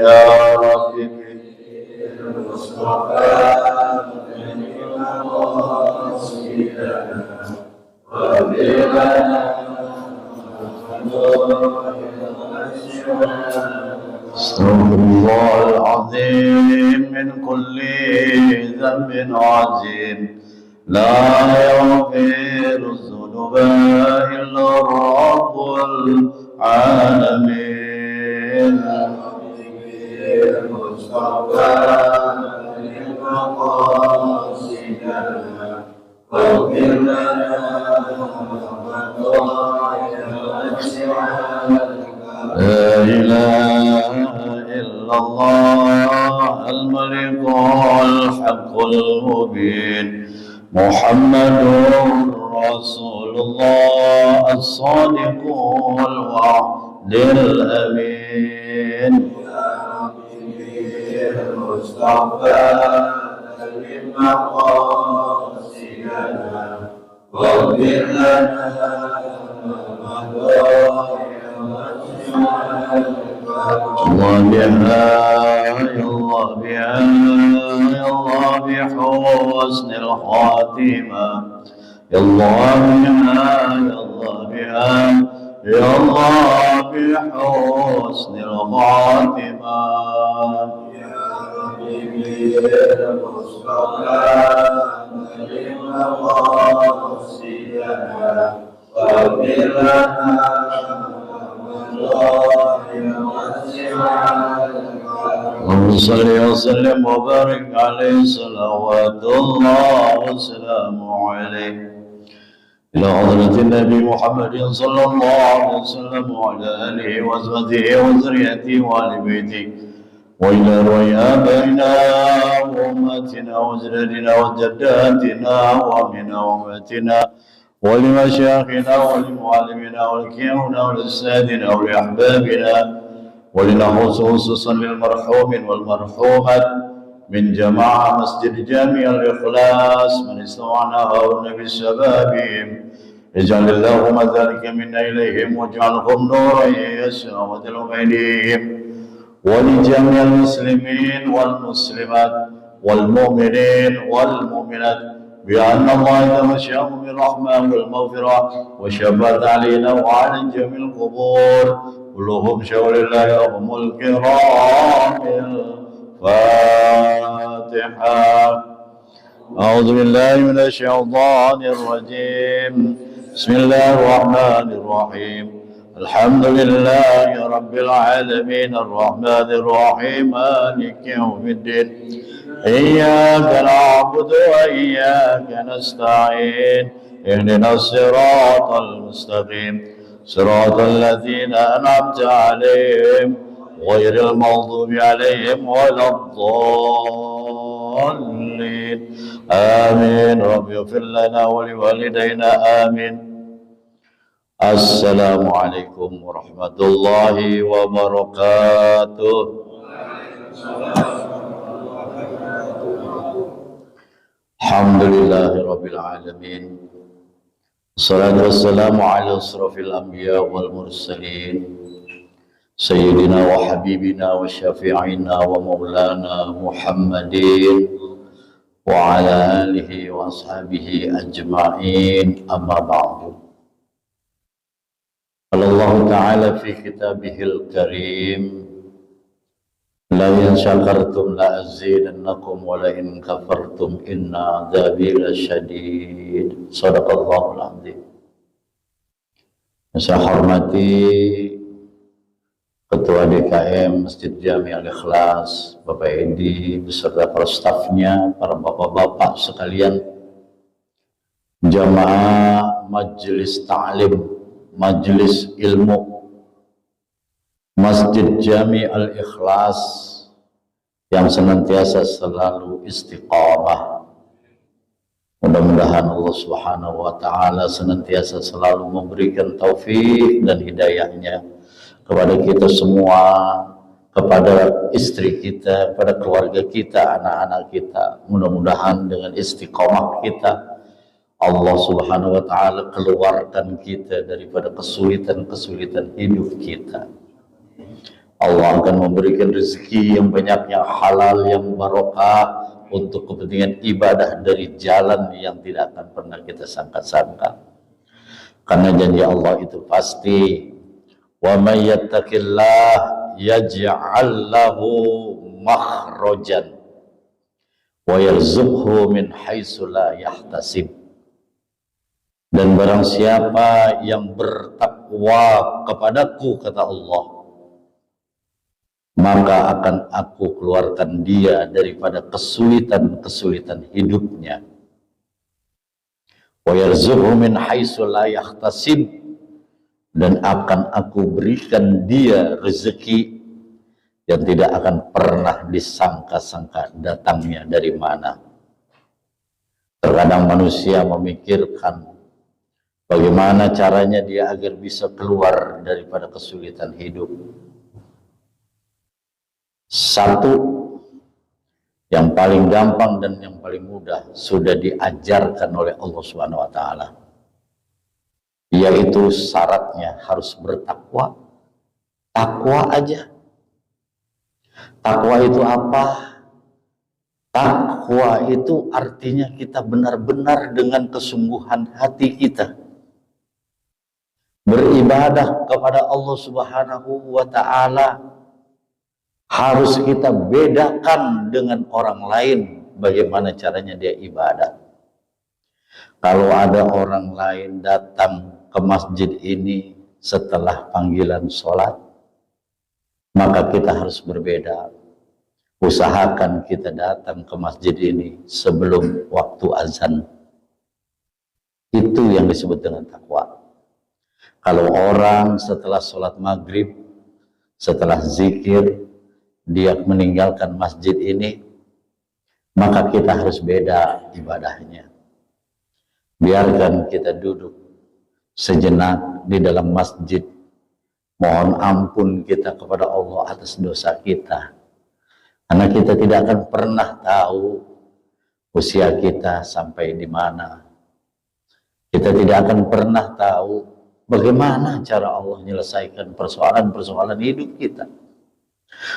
يا رب بالمصطفى استغفر الله العظيم من كل ذنب عظيم لا يغفر الذنوب إلا رب العالمين المصطفى واغفر لنا لا إله إلا الله الملك الحق المبين محمد رسول الله الصادق الوعد الأمين المصطفى المقاصدنا واغفر لنا الله بها يا الله بها يا الله بحسن الخاتمة يا الله بها يا الله بها يا الله بحسن الخاتمة يا حبيبي المصطفى المقاصدنا واغفر لنا اللهم صل وسلم وبارك عليه صلوات الله وسلامه عليه إلى حضرة النبي محمد صلى الله عليه وسلم وعلى آله وأزواجه وذريته وآل بيته وإلى أرواح آبائنا وأمهاتنا وأجدادنا وجداتنا وأمنا وأمهاتنا ولمشايخنا ولمعلمنا ولكياننا ولأستاذنا ولأحبابنا ولنا خصوصا للمرحوم والمرحومات من جماعة مسجد جامع الإخلاص من استمعنا هؤلاء بسببهم اجعل اللهم ذلك منا إليهم واجعلهم نورا يسعى وجل بينهم ولجميع المسلمين والمسلمات والمؤمنين والمؤمنات بأن الله يتمشاه بالرحمة والمغفرة وشفاعة علينا وعلى جميع القبور كلهم شاور الله هم الكرام الفاتحة. أعوذ بالله من الشيطان الرجيم بسم الله الرحمن الرحيم الحمد لله رب العالمين الرحمن الرحيم مالك يوم الدين إياك نعبد وإياك نستعين اهدنا الصراط المستقيم صراط الذين أنعمت عليهم غير المغضوب عليهم ولا الضالين آمين. رب اغفر لنا ولوالدينا آمين. السلام عليكم ورحمة الله وبركاته. Alhamdulillahi Rabbil Alamin. Assalatu wassalamu ala asrafil anbiya wal mursalin Sayyidina wa habibina wa syafi'ina wa maulana Muhammadin wa ala alihi wa ashabihi ajma'in, amma ba'du. Allah Ta'ala fi kitabihil karim la in syakartum la azidannakum wa la in kafartum inna adzabi lasyadid. Shadaqallahul azim. Saya hormati Ketua DKM Masjid Jami Al-Ikhlas, Bapak Edi beserta para stafnya, para bapak-bapak sekalian, jamaah majelis ta'lim, majelis ilmu Masjid Jami Al-Ikhlas yang senantiasa selalu istiqamah. Mudah-mudahan Allah Subhanahu wa Ta'ala senantiasa selalu memberikan taufik dan hidayahnya kepada kita semua, kepada istri kita, kepada keluarga kita, anak-anak kita. Mudah-mudahan dengan istiqamah kita Allah Subhanahu wa Ta'ala keluarkan kita daripada kesulitan-kesulitan hidup kita. Allah akan memberikan rezeki yang banyak, yang halal, yang barokah untuk kepentingan ibadah dari jalan yang tidak akan pernah kita sangka-sangka. Karena janji Allah itu pasti. Wa may yattaqillah yaj'al lahu makhrajan wa yarzuqhu min haitsu la yahtasib. Dan barang siapa yang bertakwa kepadaku, kata Allah, maka akan aku keluarkan dia daripada kesulitan-kesulitan hidupnya. Wa yarzuqhu min haitsu la yahtasib, dan akan aku berikan dia rezeki yang tidak akan pernah disangka-sangka datangnya dari mana. Terkadang manusia memikirkan bagaimana caranya dia agar bisa keluar daripada kesulitan hidup. Satu, yang paling gampang dan yang paling mudah sudah diajarkan oleh Allah Subhanahu wa Ta'ala, yaitu syaratnya harus bertakwa. Takwa aja. Takwa itu apa? Takwa itu artinya kita benar-benar dengan kesungguhan hati kita beribadah kepada Allah Subhanahu wa Ta'ala. Harus kita bedakan dengan orang lain bagaimana caranya dia ibadah. Kalau ada orang lain datang ke masjid ini setelah panggilan sholat, maka kita harus berbeda. Usahakan kita datang ke masjid ini sebelum waktu azan. Itu yang disebut dengan takwa. Kalau orang setelah sholat maghrib, setelah zikir, dia meninggalkan masjid ini, maka kita harus beda ibadahnya. Biarkan kita duduk sejenak di dalam masjid, mohon ampun kita kepada Allah atas dosa kita, karena kita tidak akan pernah tahu usia kita sampai di mana. Kita tidak akan pernah tahu bagaimana cara Allah menyelesaikan persoalan-persoalan hidup kita.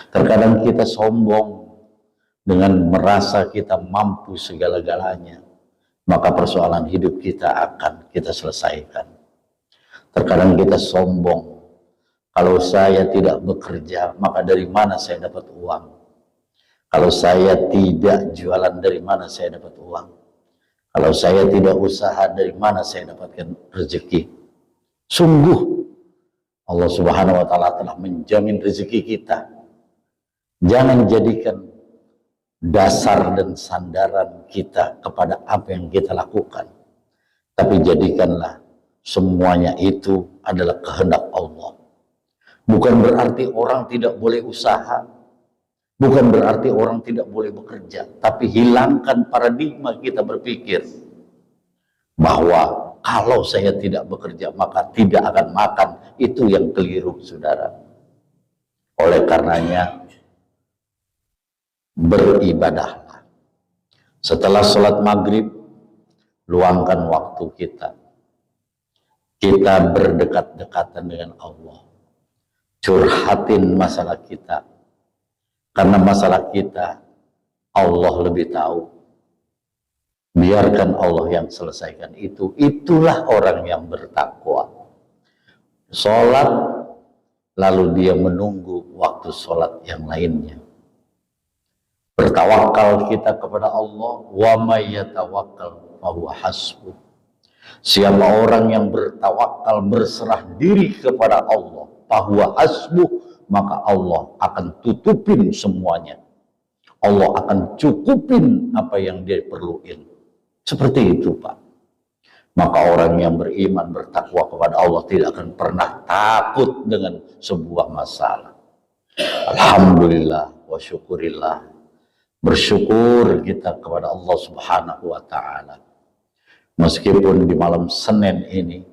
Terkadang kita sombong dengan merasa kita mampu segala-galanya, maka persoalan hidup kita akan kita selesaikan. Terkadang kita sombong, kalau saya tidak bekerja, maka dari mana saya dapat uang? Kalau saya tidak jualan, dari mana saya dapat uang? Kalau saya tidak usaha, dari mana saya dapatkan rezeki? Sungguh Allah Subhanahu wa Ta'ala telah menjamin rezeki kita. Jangan jadikan dasar dan sandaran kita kepada apa yang kita lakukan, tapi jadikanlah semuanya itu adalah kehendak Allah. Bukan berarti orang tidak boleh usaha, bukan berarti orang tidak boleh bekerja, tapi hilangkan paradigma kita berpikir bahwa kalau saya tidak bekerja maka tidak akan makan. Itu yang keliru, saudara. Oleh karenanya, beribadahlah. Setelah sholat maghrib, luangkan waktu kita. Kita berdekat-dekatan dengan Allah. Curhatin masalah kita. Karena masalah kita, Allah lebih tahu. Biarkan Allah yang selesaikan itu. Itulah orang yang bertakwa. Sholat, lalu dia menunggu waktu sholat yang lainnya. Bertawakal kita kepada Allah. Wa may yatawakkal fahuwa hasbuh. Siapa orang yang bertawakal, berserah diri kepada Allah, fahuwa hasbuh, maka Allah akan tutupin semuanya. Allah akan cukupin apa yang dia perluin. Seperti itu, Pak. Maka orang yang beriman, bertakwa kepada Allah tidak akan pernah takut dengan sebuah masalah. Alhamdulillah wa syukurillah. Bersyukur kita kepada Allah Subhanahu wa Ta'ala. Meskipun di malam Senin ini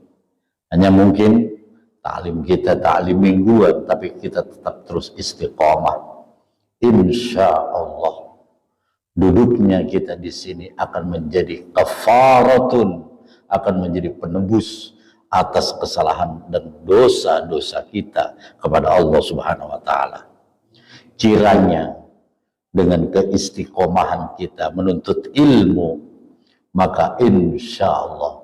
hanya mungkin ta'lim kita ta'lim mingguan, tapi kita tetap terus istiqomah. Insya Allah duduknya kita di sini akan menjadi kafaratun akan menjadi penebus atas kesalahan dan dosa-dosa kita kepada Allah Subhanahu wa taala. Kiranya dengan keistiqomahan kita menuntut ilmu, maka insya Allah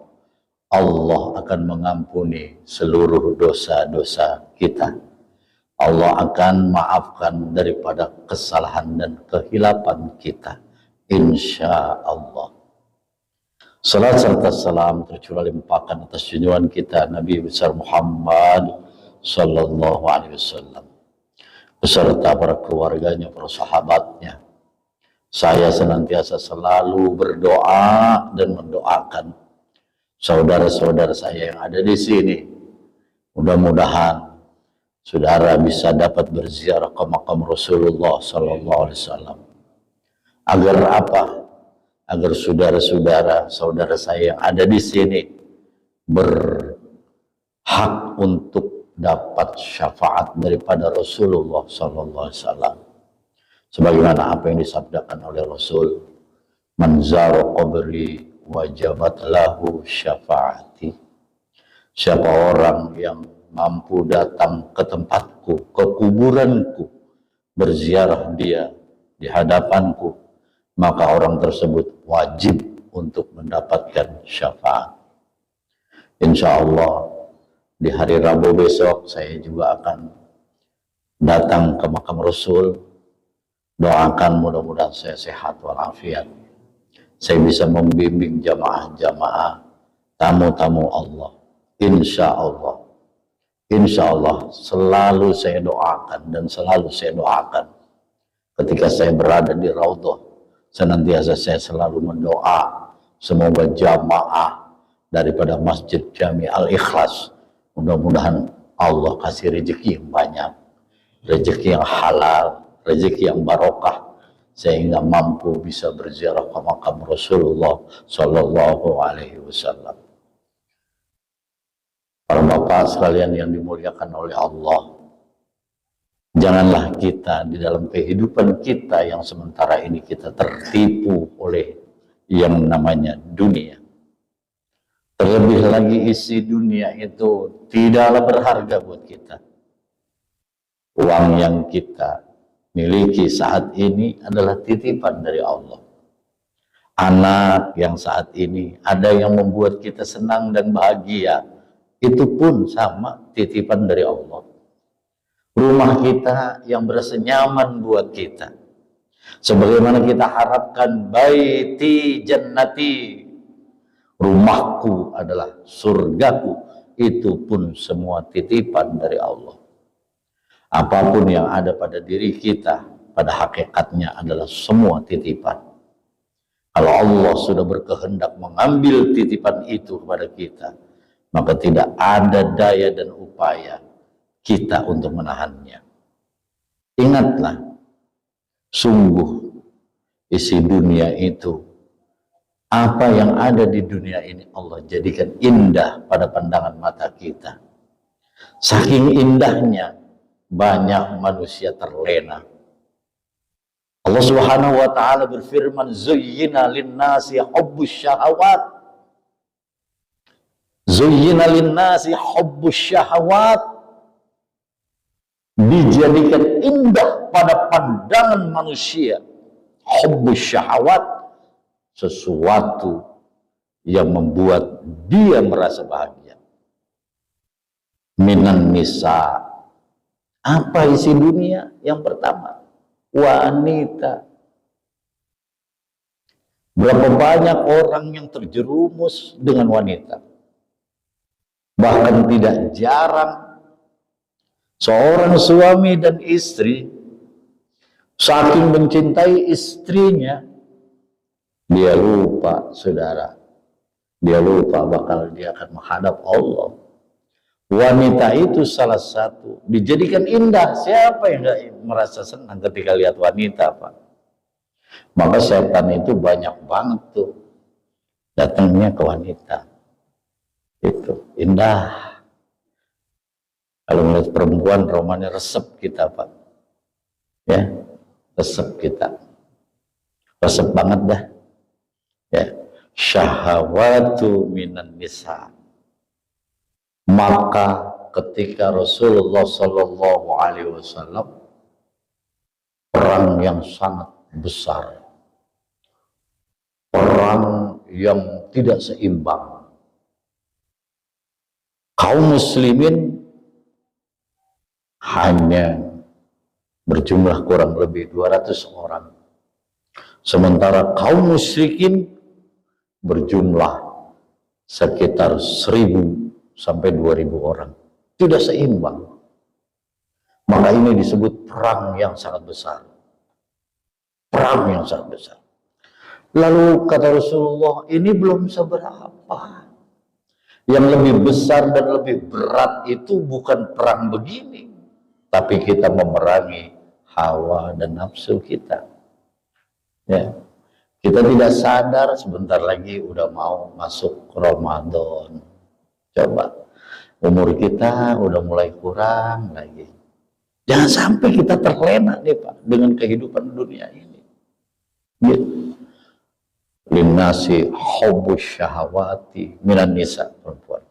Allah akan mengampuni seluruh dosa-dosa kita. Allah akan maafkan daripada kesalahan dan kehilapan kita, insya Allah. Salat serta salam tercurah limpahkan atas junjungan kita Nabi besar Muhammad sallallahu alaihi wasallam beserta para keluarganya, para sahabatnya. Saya senantiasa selalu berdoa dan mendoakan saudara-saudara saya yang ada di sini. Mudah-mudahan saudara bisa dapat berziarah ke makam Rasulullah sallallahu alaihi wasallam. Agar apa? Agar saudara-saudara, saudara saya yang ada di sini berhak untuk dapat syafaat daripada Rasulullah sallallahu alaihi wasallam. Sebagaimana apa yang disabdakan oleh Rasul, "Man zara qabri wajabat lahu syafaati." Siapa orang yang mampu datang ke tempatku, ke kuburanku, berziarah dia di hadapanku, maka orang tersebut wajib untuk mendapatkan syafaat. Insya Allah di hari Rabu besok saya juga akan datang ke makam Rasul. Doakan mudah-mudahan saya sehat walafiat. Saya bisa membimbing jamaah-jamaah, tamu-tamu Allah. Insya Allah. Insya Allah selalu saya doakan dan selalu saya doakan. Ketika saya berada di Raudhah, senantiasa saya selalu mendoa semoga jamaah daripada Masjid Jami Al-Ikhlas, mudah-mudahan Allah kasih rezeki yang banyak, rezeki yang halal, rezeki yang barokah, sehingga mampu bisa berziarah ke makam Rasulullah Sallallahu Alaihi Wasallam. Para bapak sekalian yang dimuliakan oleh Allah, janganlah kita di dalam kehidupan kita yang sementara ini kita tertipu oleh yang namanya dunia. Terlebih lagi isi dunia itu tidaklah berharga buat kita. Uang yang kita miliki saat ini adalah titipan dari Allah. Anak yang saat ini ada yang membuat kita senang dan bahagia, itu pun sama titipan dari Allah. Rumah kita yang berasa nyaman buat kita, sebagaimana kita harapkan, baiti jannati, rumahku adalah surgaku, itu pun semua titipan dari Allah. Apapun yang ada pada diri kita, pada hakikatnya adalah semua titipan. Kalau Allah sudah berkehendak mengambil titipan itu kepada kita, maka tidak ada daya dan upaya kita untuk menahannya. Ingatlah, sungguh isi dunia itu, apa yang ada di dunia ini Allah jadikan indah pada pandangan mata kita. Saking indahnya, banyak manusia terlena. Allah Subhanahu wa taala berfirman, "Zuyyina lin-nasi hubbus syahawat." Zuyyina lin-nasi hubbus syahawat. Dijadikan indah pada pandangan manusia hubbus syahawat, sesuatu yang membuat dia merasa bahagia. Minan nisa. Apa isi dunia? Yang pertama, wanita. Berapa banyak orang yang terjerumus dengan wanita. Bahkan tidak jarang seorang suami dan istri saking mencintai istrinya, dia lupa, saudara, dia lupa bakal dia akan menghadap Allah. Wanita itu salah satu dijadikan indah. Siapa yang gak merasa senang ketika lihat wanita, Pak? Maka setan itu banyak banget tuh datangnya ke wanita. Itu indah. Kalau melihat perempuan, romannya resep kita, Pak. Ya, resep kita. Resep banget dah. Ya, syahawatu minan nisa. Maka ketika Rasulullah Shallallahu Alaihi Wasallam perang yang sangat besar, perang yang tidak seimbang, kaum muslimin hanya berjumlah kurang lebih 200 orang, sementara kaum musyrikin berjumlah sekitar 1000 sampai 2000 orang. Tidak seimbang. Maka ini disebut perang yang sangat besar. Perang yang sangat besar. Lalu kata Rasulullah, ini belum seberapa. Yang lebih besar dan lebih berat itu bukan perang begini, tapi kita memerangi hawa dan nafsu kita. Ya. Kita tidak sadar sebentar lagi udah mau masuk Ramadan. Coba, umur kita udah mulai kurang lagi. Jangan sampai kita terlena nih Pak dengan kehidupan dunia ini. Gitu. Linnasi hubbus syahawati minan nisa, perempuan.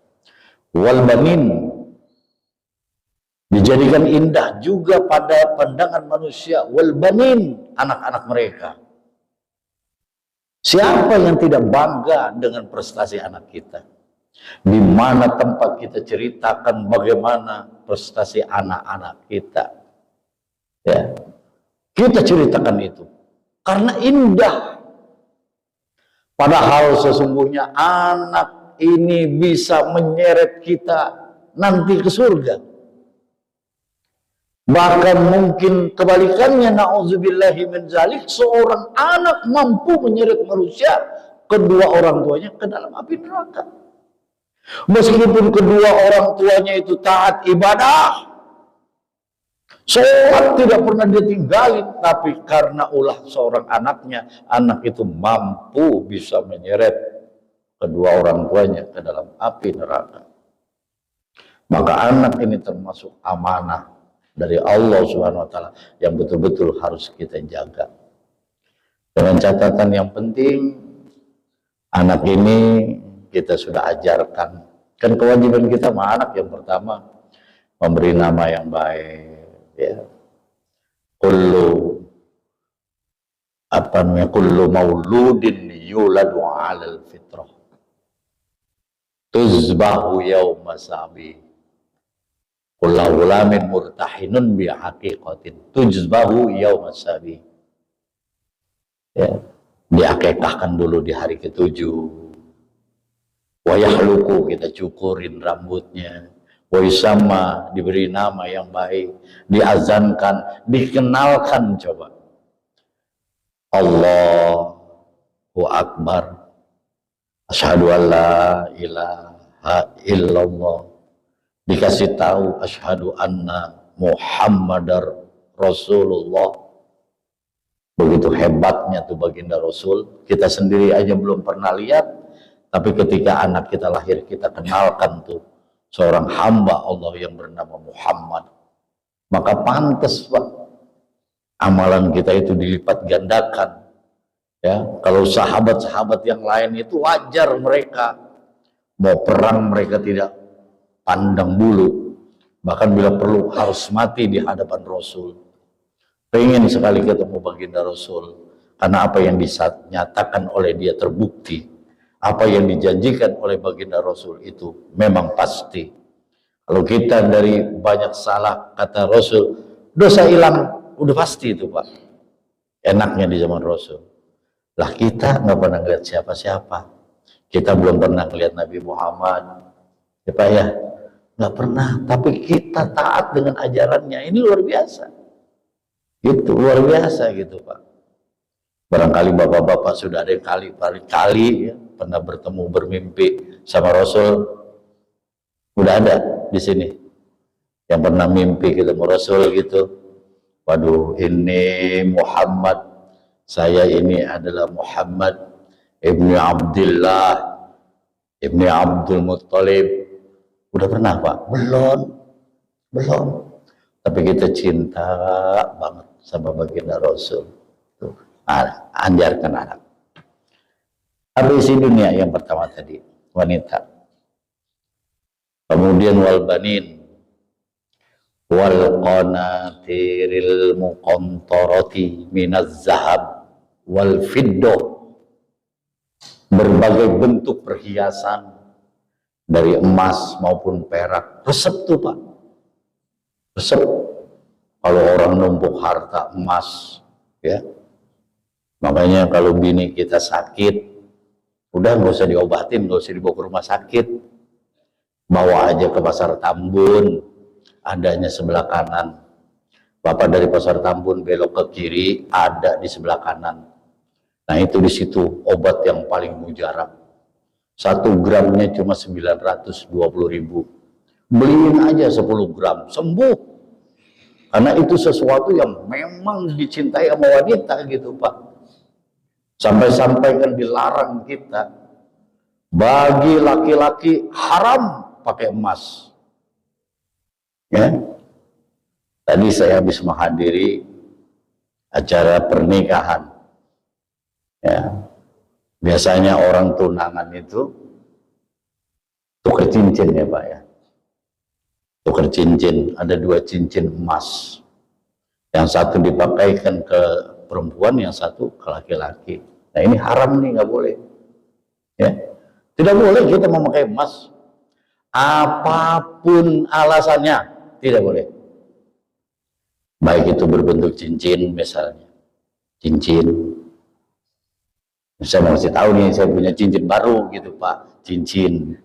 Wal banin, dijadikan indah juga pada pandangan manusia. Wal banin, anak-anak mereka. Siapa yang tidak bangga dengan prestasi anak kita? Di mana tempat kita ceritakan bagaimana prestasi anak-anak kita, ya, kita ceritakan itu karena indah. Padahal sesungguhnya anak ini bisa menyeret kita nanti ke surga. Bahkan mungkin kebalikannya, na'udzubillahi min dzalik, seorang anak mampu menyeret manusia, kedua orang tuanya ke dalam api neraka. Meskipun kedua orang tuanya itu taat ibadah, sholat tidak pernah dia tinggalin, tapi karena ulah seorang anaknya, anak itu mampu bisa menyeret kedua orang tuanya ke dalam api neraka. Maka anak ini termasuk amanah dari Allah Subhanahu wa Ta'ala yang betul-betul harus kita jaga. Dengan catatan yang penting, anak ini kita sudah ajarkan. Kan kewajiban kita sama anak yang pertama memberi nama yang baik, ya. Kullu mauludin yuladu 'alal fitrah tuzbahu yawma sabi. Kullu ghulamin murtahinun bi haqiqatin tuzbahu yawma sabi. Ya, diakekahkan dulu di hari ketujuh. Wayahluku, kita cukurin rambutnya. Waisama, diberi nama yang baik, diazankan, dikenalkan. Coba Allahu Akbar, asyhadu an la ilaha illallah, dikasih tahu asyhadu anna Muhammadar Rasulullah. Begitu hebatnya tuh baginda Rasul, kita sendiri aja belum pernah lihat. Tapi ketika anak kita lahir, kita kenalkan tuh seorang hamba Allah yang bernama Muhammad. Maka pantas Pak, amalan kita itu dilipat gandakan. Ya, kalau sahabat-sahabat yang lain itu wajar mereka mau perang, mereka tidak pandang bulu. Bahkan bila perlu harus mati di hadapan Rasul. Pengen sekali ketemu baginda Rasul, karena apa yang dinyatakan oleh dia terbukti. Apa yang dijanjikan oleh baginda Rasul itu memang pasti. Kalau kita dari banyak salah, kata Rasul, dosa hilang, udah pasti itu Pak. Enaknya di zaman Rasul. Lah kita nggak pernah lihat siapa-siapa. Kita belum pernah lihat Nabi Muhammad, ya Pak ya, nggak pernah. Tapi kita taat dengan ajarannya, ini luar biasa. Gitu, luar biasa gitu Pak. Barangkali bapak-bapak sudah ada yang kali ya, pernah bertemu bermimpi sama Rasul. Udah ada di sini yang pernah mimpi ketemu Rasul gitu. Waduh, ini Muhammad, saya ini adalah Muhammad ibni Abdullah ibni Abdul Muttalib. Udah pernah Pak? Belum. Tapi kita cinta banget sama baginda Rasul. Tuh, anjarkan anak. Apa isi dunia yang pertama tadi? Wanita. Kemudian wal banin wal qanatiril muqantarati minaz zahab wal fiddah, berbagai bentuk perhiasan dari emas maupun perak. Resep tuh Pak, resep. Kalau orang numpuk harta emas, ya, makanya kalau bini kita sakit, udah nggak usah diobatin, nggak usah dibawa ke rumah sakit, bawa aja ke pasar Tambun, adanya sebelah kanan. Bapak dari pasar Tambun belok ke kiri, ada di sebelah kanan. Nah itu di situ obat yang paling mujarab. 1 gramnya cuma 920.000. Beliin aja 10 gram, sembuh. Karena itu sesuatu yang memang dicintai sama wanita gitu Pak. Sampai-sampai kan dilarang kita. Bagi laki-laki haram pakai emas. Ya. Tadi saya habis menghadiri acara pernikahan. Ya. Biasanya orang tunangan itu tukar cincin ya Pak ya. Tukar cincin, ada 2 cincin emas. Yang satu dipakaikan ke perempuan, yang satu ke laki-laki. Nah ini haram nih, nggak boleh. Ya. Tidak boleh kita memakai emas. Apapun alasannya, tidak boleh. Baik itu berbentuk cincin misalnya. Cincin. Saya mau kasih tahu nih, saya punya cincin baru gitu Pak. Cincin.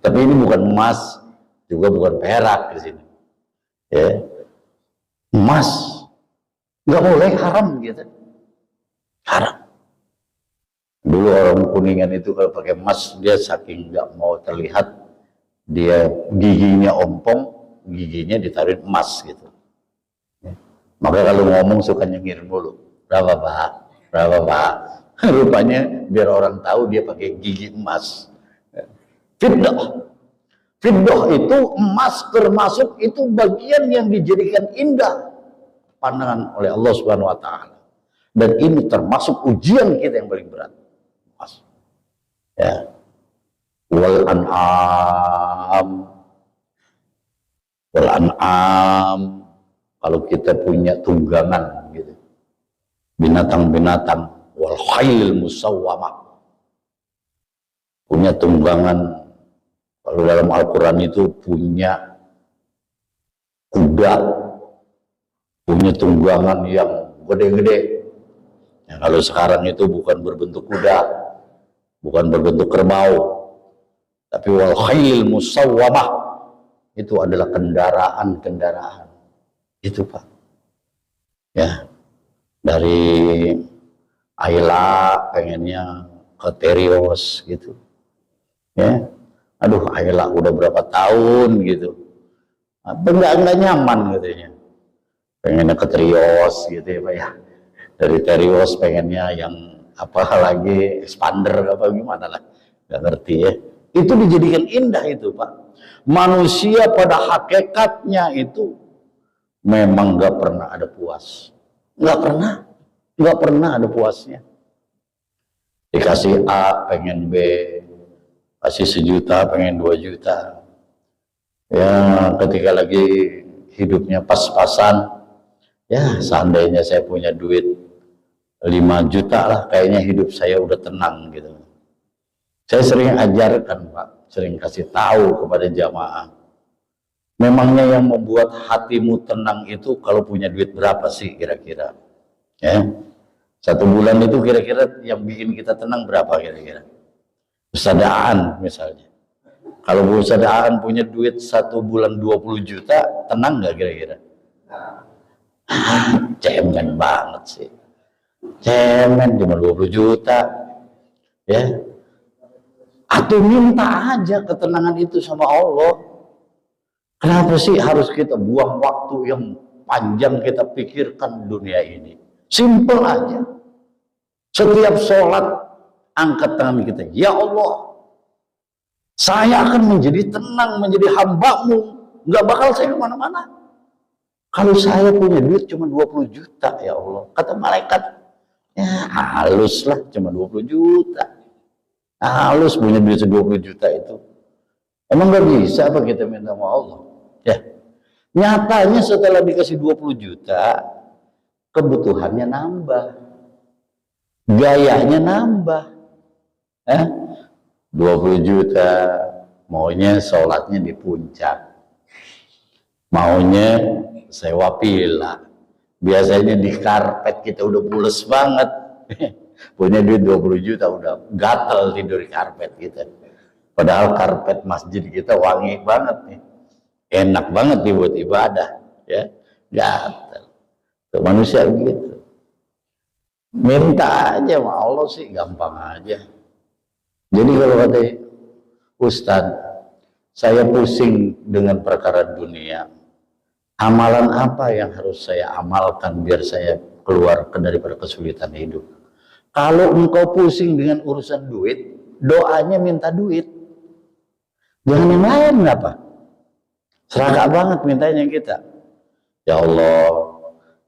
Tapi ini bukan emas, juga bukan perak di sini. Ya. Emas. Nggak boleh, haram gitu. Haram. Dulu orang Kuningan itu kalau pakai emas, dia saking nggak mau terlihat, dia giginya ompong, giginya ditaruh emas gitu. Makanya kalau ngomong suka nyengir mulu. Berapa Pak? Berapa Pak? Rupanya biar orang tahu dia pakai gigi emas. Fiddah. Fiddah itu emas, termasuk itu bagian yang dijadikan indah pandangan oleh Allah Subhanahu wa taala. Dan ini termasuk ujian kita yang paling berat. Emas. Ya. Wal an'am. Wal an'am. Kalau kita punya tunggangan gitu. Binatang-binatang, wal khailil musawwamah. Punya tunggangan. Kalau dalam Al-Quran itu punya kuda, punya tunggangan yang gede-gede. Ya, kalau sekarang itu bukan berbentuk kuda, bukan berbentuk kerbau, tapi wal khailil musawwamah, itu adalah kendaraan-kendaraan. Itu Pak. Ya, dari Ayla pengennya ke Terios gitu. Ya. Aduh, Ayla udah berapa tahun gitu. Enggak nyaman katanya. Pengennya ke Terios gitu ya Pak ya. Dari Terios pengennya yang apa lagi, expander apa gimana lah. Nggak ngerti ya. Itu dijadikan indah itu Pak. Manusia pada hakikatnya itu memang nggak pernah ada puas. Nggak pernah ada puasnya. Dikasih A pengen B, kasih 1 juta pengen 2 juta. Ya ketika lagi hidupnya pas-pasan, ya seandainya saya punya duit 5 juta lah, kayaknya hidup saya udah tenang gitu. Saya sering ajarkan Pak, sering kasih tahu kepada jamaah, memangnya yang membuat hatimu tenang itu kalau punya duit berapa sih kira-kira? Ya, 1 bulan itu kira-kira yang bikin kita tenang berapa kira-kira? Ustadaan misalnya. Kalau Ustadaan punya duit 1 bulan 20 juta, tenang nggak kira-kira? Cemen banget sih. Cemen cuma 20 juta. Ya. Atau minta aja ketenangan itu sama Allah. Kenapa sih harus kita buang waktu yang panjang kita pikirkan dunia ini? Simpel aja. Setiap sholat, angkat tangan kita. Ya Allah, saya akan menjadi tenang, menjadi hamba-Mu. Nggak bakal saya kemana-mana. Kalau saya punya duit cuma 20 juta, ya Allah. Kata malaikat, ya halus lah, cuma 20 juta. Halus punya duit 20 juta itu. Emang nggak bisa apa kita minta sama Allah? Ya. Nyatanya setelah dikasih 20 juta, kebutuhannya nambah. Gayanya nambah. 20 juta, maunya sholatnya di puncak. Maunya sewa villa. Biasanya di karpet kita udah pules banget. Punya duit 20 juta udah gatel tidur di karpet kita. Padahal karpet masjid kita wangi banget nih. Enak banget dibuat ibadah, ya. Gatel. Tuh, manusia gitu. Minta aja sama Allah sih gampang aja. Jadi kalau kata Ustadz, saya pusing dengan perkara dunia. Amalan apa yang harus saya amalkan biar saya keluar daripada kesulitan hidup? Kalau engkau pusing dengan urusan duit, doanya minta duit. Jangan yang lain, kenapa? Serakah banget mintanya kita. Ya Allah,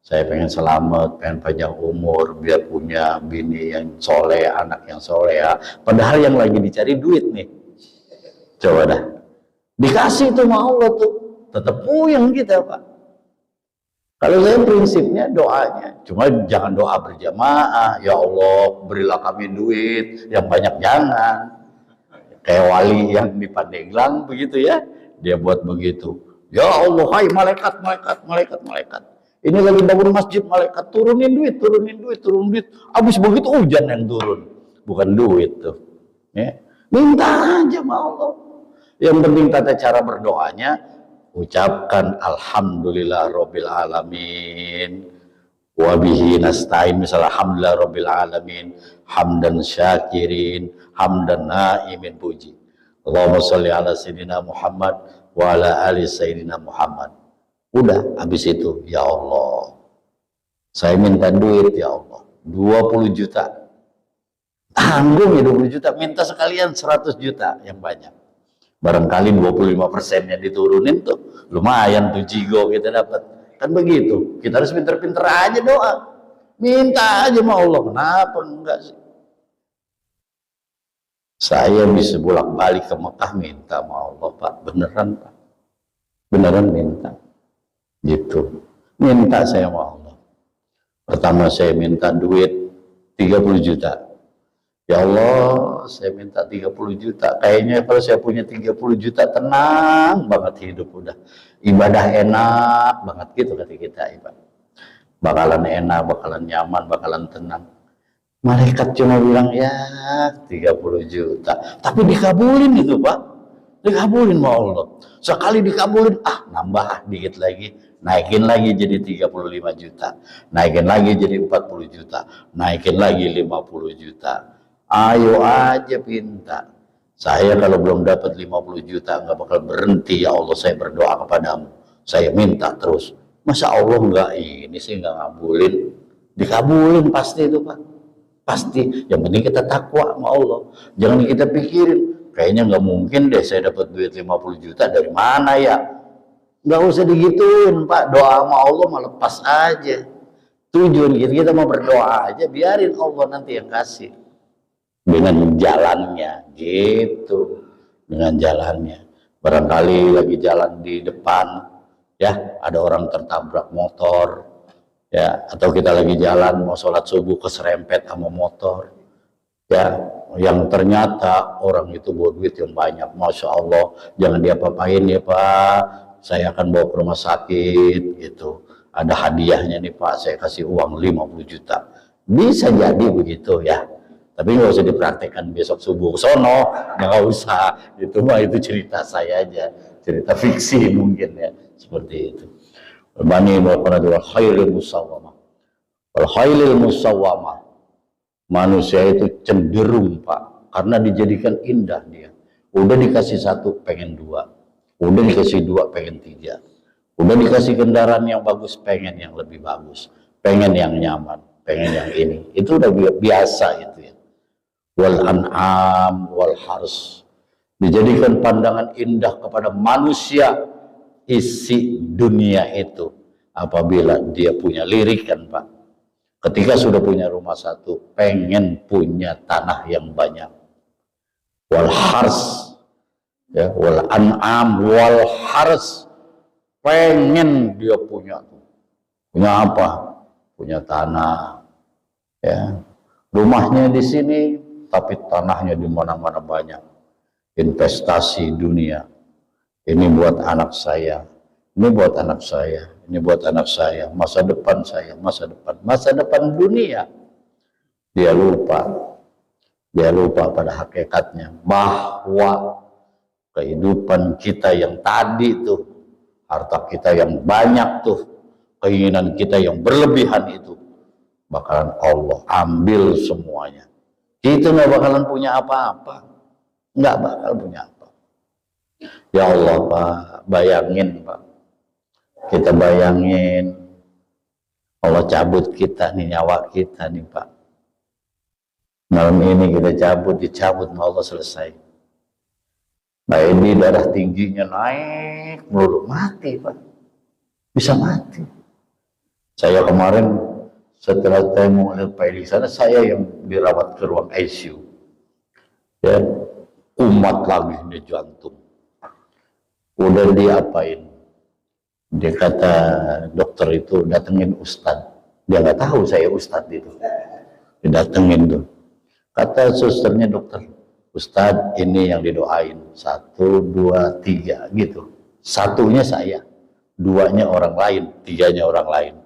saya pengen selamat, pengen panjang umur, biar punya bini yang soleh, anak yang soleh. Padahal yang lagi dicari duit nih. Coba dah. Dikasih tuh sama Allah tuh. Tetap puyeng kita, Pak. Kalau saya prinsipnya doanya, cuma jangan doa berjamaah. Ya Allah, berilah kami duit, yang banyak jangan. Kayak wali yang di Pandeglang begitu ya. Dia buat begitu. Ya Allah, hai malaikat, malaikat, malaikat, malaikat. Ini lagi bangun masjid, malaikat turunin duit, turunin duit, turunin duit. Habis begitu hujan yang turun, bukan duit tuh. Ya. Minta aja sama Allah. Yang penting tata cara berdoanya, ucapkan alhamdulillah rabbil alamin wa bihi nasta'in, misalnya alhamdulillah rabbil alamin hamdan syakirin hamdan naimin, puji Allahumma sholli ala sayyidina Muhammad wa ala ali sayyidina Muhammad. Udah, habis itu ya Allah, saya minta duit ya Allah 20 juta. Tanggung ya 20 juta, minta sekalian 100 juta yang banyak. Barangkali 25%-nya diturunin tuh, lumayan tuh jigo kita dapat. Kan begitu, kita harus pinter-pinter aja doa. Minta aja sama Allah, kenapa enggak sih? Saya bisa bolak-balik ke Mekah minta sama Allah, Pak. Beneran, Pak. Beneran minta. Gitu. Minta saya sama Allah. Pertama saya minta duit 30 juta. Ya Allah, saya minta 30 juta. Kayaknya kalau saya punya 30 juta, tenang banget hidup udah. Ibadah enak banget gitu kata kita, ibadah. Bakalan enak, bakalan nyaman, bakalan tenang. Malaikat cuma bilang, ya 30 juta. Tapi dikabulin itu, Pak. Dikabulin sama Allah. Sekali dikabulin, nambah dikit lagi. Naikin lagi jadi 35 juta. Naikin lagi jadi 40 juta. Naikin lagi 50 juta. Ayo aja minta. Saya kalau belum dapat 50 juta nggak bakal berhenti. Ya Allah, saya berdoa kepadamu. Saya minta terus. Masa Allah nggak ini sih, nggak ngabulin? Dikabulin pasti itu, Pak. Pasti. Yang penting kita takwa sama Allah. Jangan kita pikirin, kayaknya nggak mungkin deh saya dapat duit 50 juta dari mana ya. Nggak usah digituin, Pak. Doa sama Allah mah lepas aja. Tujuan kita mau berdoa aja, biarin Allah nanti yang kasih. Dengan jalannya gitu, dengan jalannya. Barangkali lagi jalan di depan ya ada orang tertabrak motor ya, atau kita lagi jalan mau sholat subuh keserempet sama motor ya, yang ternyata orang itu bawa duit yang banyak. Masya Allah, jangan diapa-apain ya Pak, saya akan bawa ke rumah sakit gitu, ada hadiahnya nih Pak, saya kasih uang 50 juta. Bisa jadi begitu ya. Tapi nggak usah dipraktekkan besok subuh sono, nggak usah. Itu mah itu cerita saya aja, cerita fiksi mungkin ya, seperti itu. Bani wal khailil musawwamah. Wal khailil musawwamah. Manusia itu cenderung, Pak, karena dijadikan indah dia. Udah dikasih satu, pengen dua. Udah dikasih dua, pengen tiga. Udah dikasih kendaraan yang bagus, pengen yang lebih bagus. Pengen yang nyaman, pengen yang ini. Itu udah biasa itu ya. Wal an'am wal hars, dijadikan pandangan indah kepada manusia isi dunia itu apabila dia punya lirik kan Pak. Ketika sudah punya rumah satu, pengen punya tanah yang banyak. wal hars, ya, wal an'am wal hars. Pengen dia punya apa? Punya tanah, ya, rumahnya di sini, tapi tanahnya di mana-mana banyak. Investasi dunia. Ini buat anak saya, ini buat anak saya, ini buat anak saya, masa depan saya, masa depan dunia. Dia lupa pada hakikatnya bahwa kehidupan kita yang tadi tuh, harta kita yang banyak tuh, keinginan kita yang berlebihan itu, bakalan Allah ambil semuanya. Kita nggak bakalan punya apa-apa, nggak bakal punya apa. Ya Allah Pak, bayangin Pak, kita bayangin Allah cabut kita nih, nyawa kita nih Pak. Malam ini kita dicabut sama Allah, selesai. Nah ini darah tingginya naik melulu, mati Pak, bisa mati. Saya kemarin setelah saya melihat Pak di sana, saya yang dirawat ke ruang ICU, ya, umat lagi ini jantung. Udah diapain? Dia kata dokter itu datengin ustadz. Dia nggak tahu saya ustadz itu. Didatengin tuh. Kata susternya dokter, ustadz ini yang didoain 1, 2, 3 gitu. Satunya saya, 2-nya orang lain, 3-nya orang lain.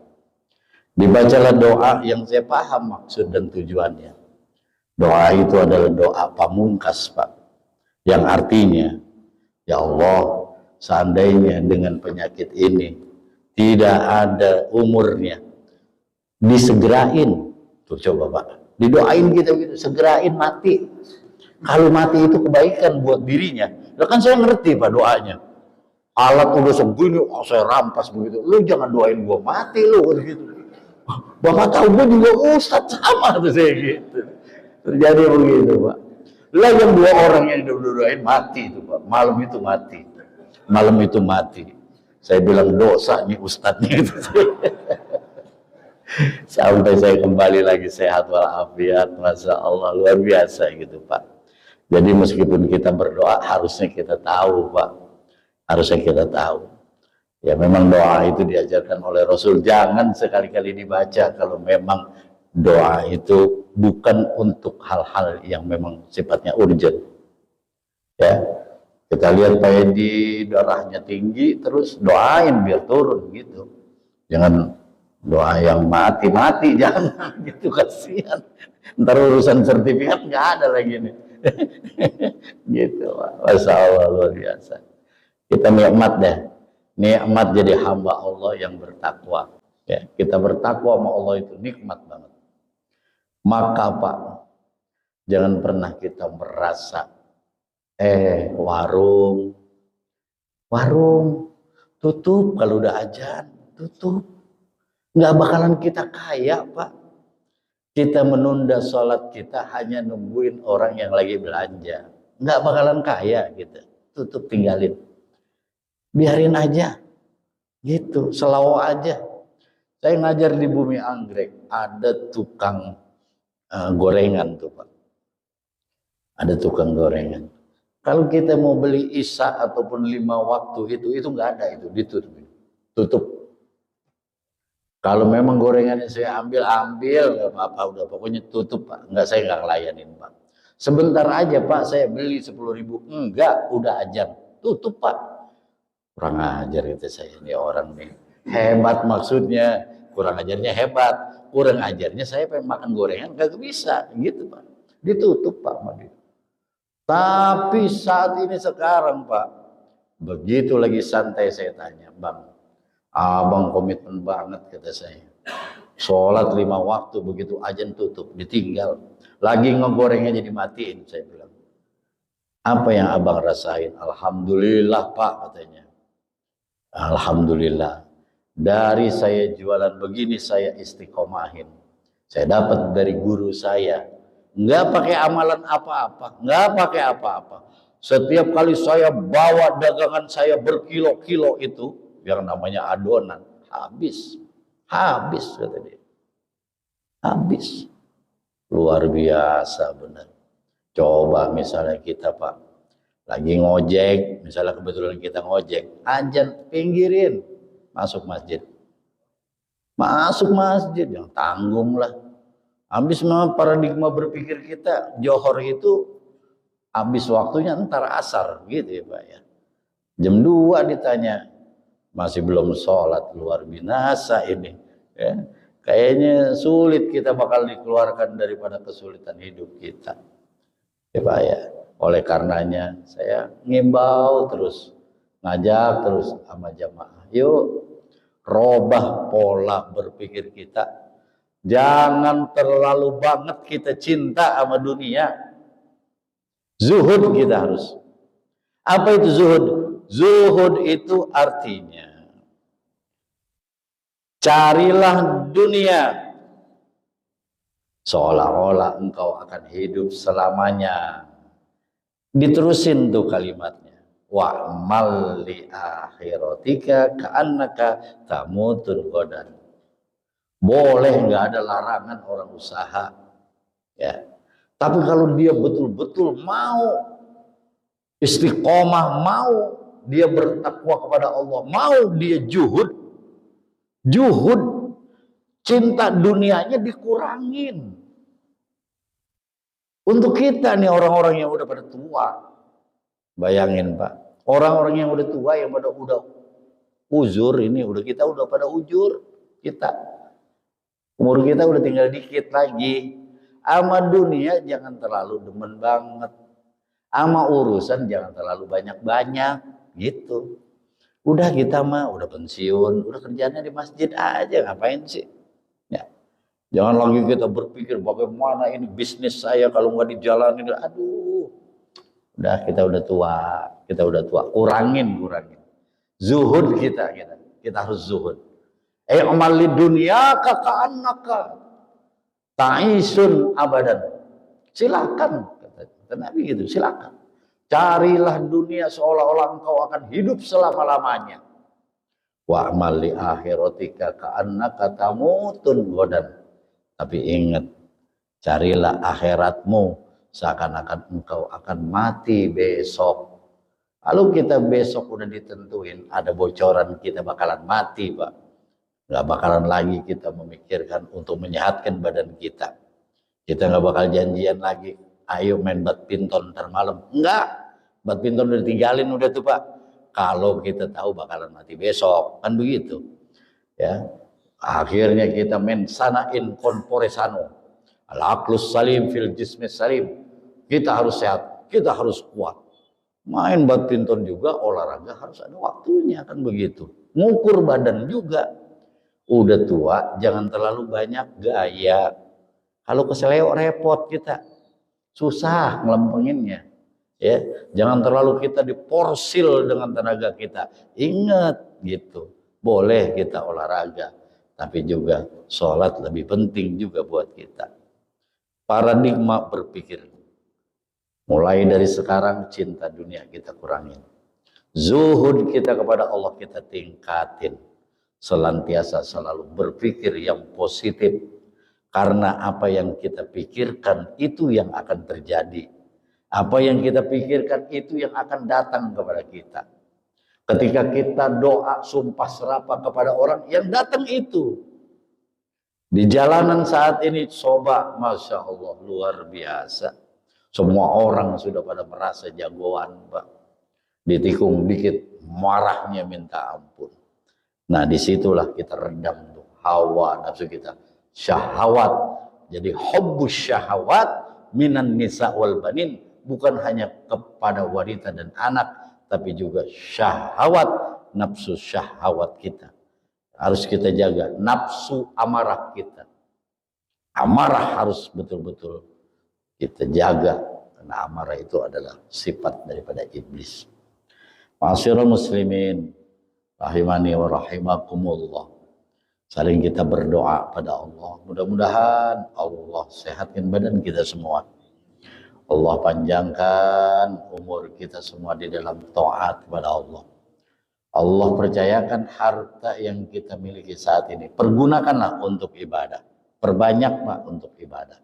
Dibacalah doa yang saya paham maksud dan tujuannya. Doa itu adalah doa pamungkas Pak, yang artinya, ya Allah, seandainya dengan penyakit ini tidak ada umurnya, disegerain. Tuh coba Pak, didoain gitu, segerain mati. Kalau mati itu kebaikan buat dirinya. Lah kan saya ngerti Pak doanya. Alat udah segini, oh saya rampas begitu. Lu jangan doain gua mati lu gitu. Bapak tahu gua juga ustadz sama tuh saya gitu. Terjadi begitu Pak. Lah yang 2 orang yang didoain mati itu Pak. Malam itu mati. Saya bilang dosa nih ustadznya itu. Sampai saya kembali lagi sehat walafiat, masya Allah, luar biasa gitu Pak. Jadi meskipun kita berdoa, harusnya kita tahu Pak, harusnya kita tahu. Ya memang doa itu diajarkan oleh Rasul, jangan sekali-kali dibaca kalau memang doa itu bukan untuk hal-hal yang memang sifatnya urgent. Ya. Kita lihat Pak Edi darahnya tinggi, terus doain biar turun gitu. Jangan doa yang mati-mati, jangan gitu, kasihan. Ntar urusan sertifikat nggak ada lagi nih. Gitu Pak. Masya Allah, luar biasa. Kita nikmat deh. Nikmat jadi hamba Allah yang bertakwa. Ya, kita bertakwa sama Allah itu nikmat banget. Maka Pak, jangan pernah kita merasa warung tutup kalau udah azan, tutup. Nggak bakalan kita kaya Pak. Kita menunda sholat kita hanya nungguin orang yang lagi belanja. Nggak bakalan kaya gitu. Tutup, tinggalin. Biarin aja. Gitu, selawo aja. Saya ngajar di Bumi Anggrek, ada tukang gorengan tuh Pak. Ada tukang gorengan. Kalau kita mau beli isya ataupun 5 waktu itu nggak ada, itu ditutup. Tutup. Kalau memang gorengannya saya ambil, nggak apa-apa, udah pokoknya tutup Pak. Saya nggak ngelayanin Pak. Sebentar aja Pak, saya beli 10.000, enggak, udah azan, tutup Pak. Kurang ajar itu saya, ini orang nih. Hebat maksudnya, kurang ajarnya hebat. Kurang ajarnya saya pengen makan gorengan, nggak bisa, gitu Pak. Ditutup Pak. Tapi saat ini sekarang Pak, begitu lagi santai saya tanya, Bang, abang komitmen banget kata saya. Sholat 5 waktu, begitu azan tutup, ditinggal. Lagi ngegorengnya jadi matiin, saya bilang. Apa yang abang rasain? Alhamdulillah Pak katanya. Alhamdulillah. Dari saya jualan begini saya istiqomahin. Saya dapat dari guru saya. Nggak pakai amalan apa-apa, nggak pakai apa-apa. Setiap kali saya bawa dagangan saya berkilo-kilo itu, yang namanya adonan, habis kata dia, habis. Luar biasa benar. Coba misalnya kita Pak, lagi ngojek, misalnya kebetulan kita ngojek, azan pinggirin, masuk masjid. Masuk masjid, yang tanggung lah. Habis mah paradigma berpikir kita, johor itu habis waktunya ntar asar gitu ya Pak ya. Jam 2 ditanya, masih belum sholat, luar binasa ini. Ya. Kayaknya sulit kita bakal dikeluarkan daripada kesulitan hidup kita. Ya Pak ya. Oleh karenanya saya ngimbau terus, ngajak terus sama jamaah. Yuk robah pola berpikir kita. Jangan terlalu banget kita cinta sama dunia. Zuhud kita harus. Apa itu zuhud? Zuhud itu artinya carilah dunia seolah-olah engkau akan hidup selamanya. Diterusin tuh kalimatnya. Wa'mal li akhiratika ka'annaka tamutun ghadan. Boleh nggak ada larangan orang usaha. Ya. Tapi kalau dia betul-betul mau istiqomah, mau dia bertakwa kepada Allah, mau dia juhud, cinta dunianya dikurangin. Untuk kita nih orang-orang yang udah pada tua, bayangin Pak, orang-orang yang udah tua yang pada udah uzur ini, kita udah pada ujur, kita umur kita udah tinggal dikit lagi. Ama dunia jangan terlalu demen banget. Ama urusan jangan terlalu banyak-banyak gitu. Udah kita mah udah pensiun, udah kerjanya di masjid aja, ngapain sih? Ya. Jangan lagi kita berpikir bagaimana ini bisnis saya kalau nggak dijalanin. Aduh. Udah kita udah tua, kurangin. Zuhud kita harus zuhud. Amal lid dunya ka'annaka ta'isun abadan. Silakan kata Nabi gitu, silakan. Carilah dunia seolah-olah engkau akan hidup selama-lamanya. Wa amal li akhiratika ka'annaka tamutun ghadan. Tapi ingat, carilah akhiratmu seakan-akan engkau akan mati besok. Kalau kita besok udah ditentuin, ada bocoran kita bakalan mati Pak. Gak bakalan lagi kita memikirkan untuk menyehatkan badan kita. Kita gak bakal janjian lagi, ayo main badminton ntar malam. Enggak, badminton udah ditinggalin udah tuh Pak. Kalau kita tahu bakalan mati besok, kan begitu. Ya, akhirnya kita main sana in corpore sano. Al-aqlus salim fil jismis salim. Kita harus sehat, kita harus kuat. Main badminton juga olahraga harus ada waktunya, kan begitu. Ngukur badan juga. Udah tua, jangan terlalu banyak gaya. Kalau keseleo repot kita, susah ngelempenginnya. Ya, jangan terlalu kita diporsil dengan tenaga kita. Ingat gitu, boleh kita olahraga, tapi juga sholat lebih penting juga buat kita. Paradigma berpikir. Mulai dari sekarang cinta dunia kita kurangin. Zuhud kita kepada Allah kita tingkatin. Selantiasa selalu berpikir yang positif. Karena apa yang kita pikirkan itu yang akan terjadi. Apa yang kita pikirkan itu yang akan datang kepada kita. Ketika kita doa sumpah serapah kepada orang, yang datang itu. Di jalanan saat ini coba, Masya Allah, luar biasa. Semua orang sudah pada merasa jagoan Pak. Ditikung dikit, marahnya minta ampun. Nah disitulah kita redam tuh hawa nafsu kita, syahwat. Jadi hubbus syahwat minan nisa wal banin, bukan hanya kepada wanita dan anak, tapi juga syahwat, nafsu syahwat kita. Harus kita jaga nafsu amarah kita. Amarah harus betul-betul kita jaga, karena amarah itu adalah sifat daripada iblis. Ma'asyiral muslimin rahimani wa rahimakumullah. Saling kita berdoa pada Allah. Mudah-mudahan Allah sehatkan badan kita semua. Allah panjangkan umur kita semua di dalam taat kepada Allah. Allah percayakan harta yang kita miliki saat ini. Pergunakanlah untuk ibadah. Perbanyak Pak untuk ibadah.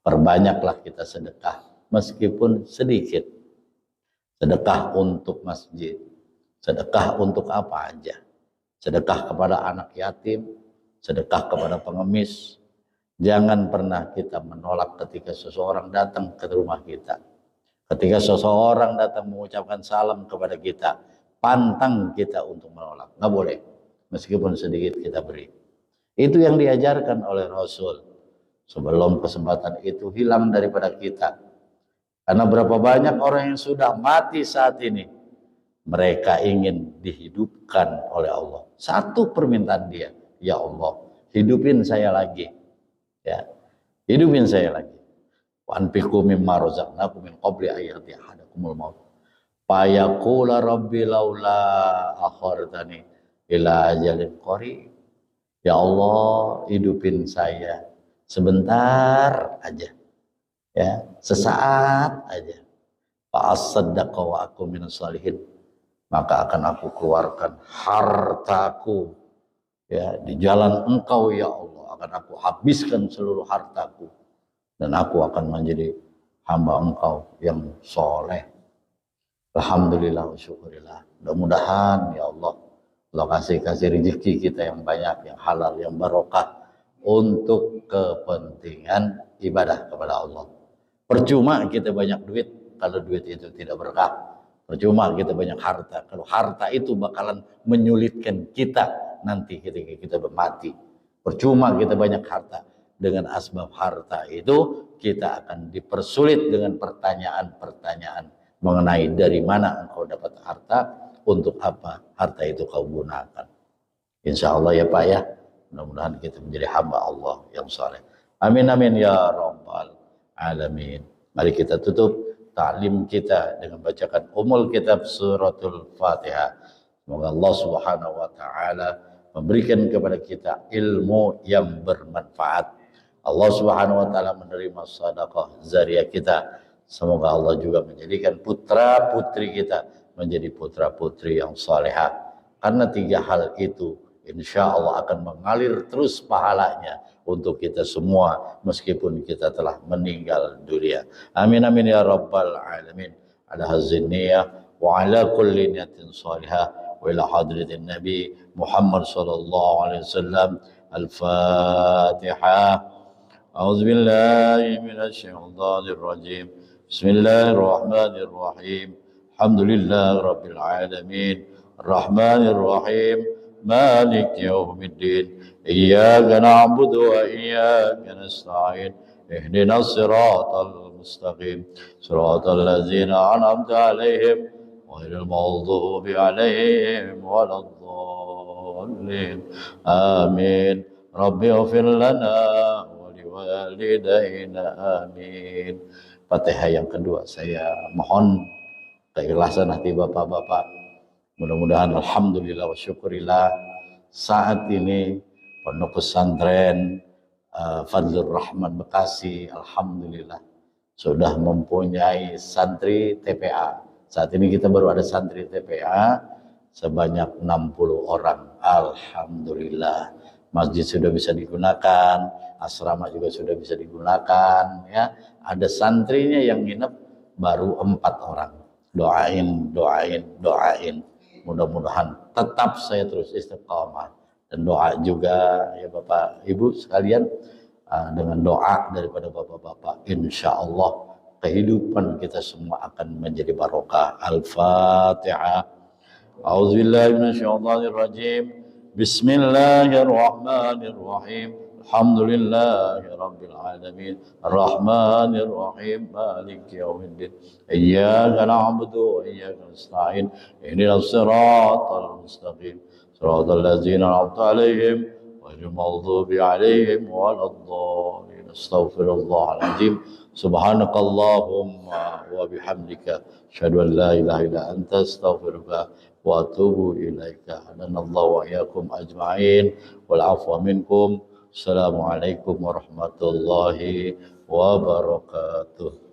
Perbanyaklah kita sedekah. meskipun sedikit. Sedekah untuk masjid, sedekah untuk apa aja. Sedekah kepada anak yatim, sedekah kepada pengemis. Jangan pernah kita menolak ketika seseorang datang ke rumah kita. Ketika seseorang datang mengucapkan salam kepada kita, pantang kita untuk menolak. Nggak boleh, meskipun sedikit kita beri. Itu yang diajarkan oleh Rasul. Sebelum kesempatan itu hilang daripada kita. Karena berapa banyak orang yang sudah mati saat ini, mereka ingin dihidupkan oleh Allah. Satu permintaan dia, ya Allah, hidupin saya lagi. Ya, hidupin saya lagi. Wa anfiqu mimma razaqnakum min qabli ayati ahadakumul maut. Fa yaqula rabbi laula akhartani ila ajalin qarib. Ya Allah, hidupin saya sebentar aja. Ya, sesaat aja. Fa asaddaqa wa aku minas salihin. Maka akan aku keluarkan hartaku ya di jalan Engkau ya Allah, akan aku habiskan seluruh hartaku dan aku akan menjadi hamba Engkau yang soleh. Alhamdulillah wa syukurillah. Mudah-mudahan ya Allah kasih rezeki kita yang banyak, yang halal, yang barokah untuk kepentingan ibadah kepada Allah. Percuma kita banyak duit kalau duit itu tidak berkah. Percuma kita banyak harta, kalau harta itu bakalan menyulitkan kita nanti ketika kita mati. Percuma kita banyak harta, dengan asbab harta itu kita akan dipersulit dengan pertanyaan-pertanyaan mengenai dari mana engkau dapat harta, untuk apa harta itu kau gunakan. Insya Allah ya Pak ya, mudah-mudahan kita menjadi hamba Allah yang saleh. Amin amin ya rabbal alamin. Mari kita tutup ta'lim kita dengan bacakan kitab suratul Fatihah. Semoga Allah Subhanahu wa taala memberikan kepada kita ilmu yang bermanfaat. Allah Subhanahu wa taala menerima sedekah zariah kita. Semoga Allah juga menjadikan putra-putri kita menjadi putra-putri yang salehah. Karena tiga hal itu insya Allah akan mengalir terus pahalanya untuk kita semua meskipun kita telah meninggal dunia. Amin amin ya rabbal alamin. Ala hazin niyah wa ala kulli niyatin salihah wa ila hadratin nabi Muhammad sallallahu alaihi wasallam. Al-Fatihah. A'udzu billahi minasy syaithanir rajim. Bismillahirrahmanirrahim. Alhamdulillahi rabbil alamin. Arrahmanir rahim. مالك يوم الدين إياك نعبد وإياك نستعين اهدنا الصراط المستقيم صراط الذين أنعمت عليهم غير المغضوب عليهم ولا الضالين آمين رب اغفر لنا ولوالدينا آمين. Fatihah yang kedua saya mohon keikhlasan hati bapak-bapak. Mudah-mudahan alhamdulillah wa syukurillah saat ini Pondok Pesantren Fadlur Rahman Bekasi alhamdulillah sudah mempunyai santri TPA. Saat ini kita baru ada santri TPA sebanyak 60 orang. Alhamdulillah. Masjid sudah bisa digunakan, asrama juga sudah bisa digunakan ya. Ada santrinya yang nginep baru 4 orang. Doain. Mudah-mudahan tetap saya terus istiqamah dan doa juga ya Bapak Ibu sekalian, dengan doa daripada Bapak-bapak insya Allah kehidupan kita semua akan menjadi barokah. Al-Fatihah. A'udzubillahi minasyaitonir rajim. Bismillahirrahmanirrahim. Alhamdulillahi rabbil alamin. Arrahmanir rahim. Maliki yaumiddin. Iyyaka na'budu wa iyyaka nasta'in. Ihdinas siratal mustaqim. Siratal ladzina an'amta 'alaihim ghairil maghdubi 'alaihim waladdallin. Astaghfirullahal azim. Subhanakallahumma wa bihamdika asyhadu an la ilaha illa anta astaghfiruka wa atubu ilaika. Hadanallahu wa iyyakum ajma'in wal 'afwa minkum. Assalamualaikum warahmatullahi wabarakatuh.